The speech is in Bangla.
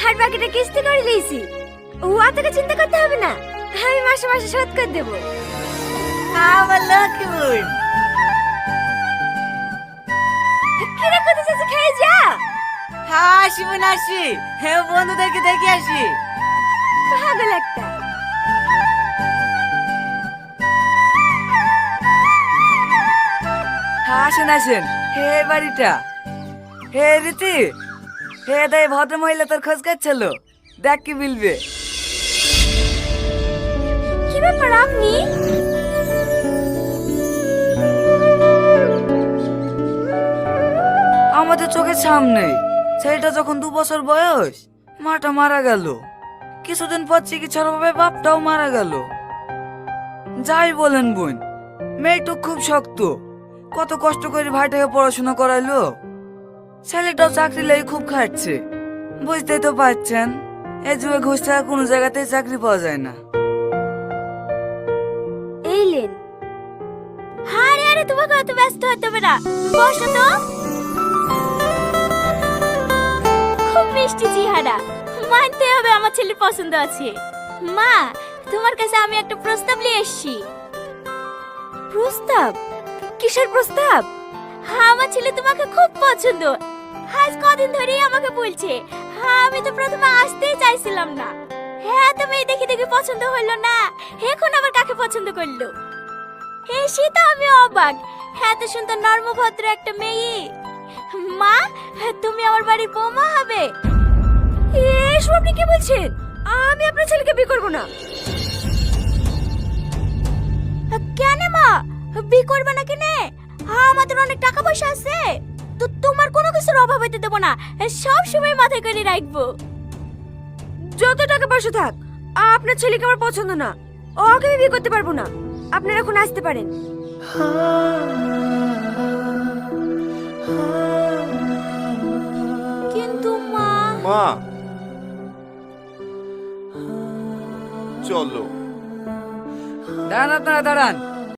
আর বাকিটা কিস্তি করে লিয়েছি। ও অতটা চিন্তা করতে হবে না, আমি মাসে মাসে শোধ করে দেবো। আমার লক্ষ্মী বোন। কিরে কোথায় যাচ্ছে, খেয়ে যা। আসি বোন আসি, হ্যাঁ বন্ধুদেরকে দেখে আসি। পাগল একটা। আসেন আসেন, হে বাড়িটা। হে রীতি, হে দাই ভদ্র মহিলা তোর খোঁজ করছিল, দেখ কি বলবে। কি ব্যাপার আপনি? আমাদের চোখের সামনে ছেলেটা যখন 2 বছর বয়স মাটা মারা গেল, কিছুদিন পর চিকিৎসার অভাবে বাপটাও মারা গেল। যাই বলেন বোন, মেয়েটা খুব শক্ত, কত কষ্ট করে ভাইটাকে পড়াশোনা করাইলো। ছেলেটাও চাকরি লেগে খুব খাটছে, বুঝতেই তো পারছেন এই যুগে ঘুষ ছাড়া কোনো জায়গাতেই চাকরি পাওয়া যায় না। এইলেন। আরে আরে, তোমাকে অত ব্যস্ত হতে হবে না, বসো তো। খুব মিষ্টি চেহারা, মানতে হবে আমার ছেলের পছন্দ আছে। মা, তোমার কাছে আমি একটা প্রস্তাব নিয়ে এসেছি। প্রস্তাব? কিসের প্রস্তাব? আমার ছেলে তোমাকে খুব পছন্দ, আজ কদিন ধরেই আমাকে বলছে। আমি তো প্রথমে আসতেই চাইছিলাম না, হ্যাঁ তুমি দেখে দেখে পছন্দ হলো না, এখন আবার কাকে পছন্দ করলো? এসে তো আমি অবাক, এত সুন্দর নর্মভদ্র একটা মেয়ে। মা, তুমি আমার বাড়ির বৌমা হবে। এসব আপনি কি বলছেন? আমি আপনার ছেলেকে বিয়ে করবো না। কেন মা, বিয়ে করবে না কেন? আমাদের অনেক টাকা পয়সা আছে, তো তোমার কোনো কিছুর অভাব হইতে দেবো না, সব সময় মাথায় করে রাখবো। যত টাকা পয়সা থাক, আপনার ছেলেকে আমার পছন্দ না, ওকে আমি বিয়ে করতে পারবো না। আপনারা এখন আসতে পারেন। কিন্তু মা। মা চলো। দাঁড়ান আপনারা দাঁড়ান।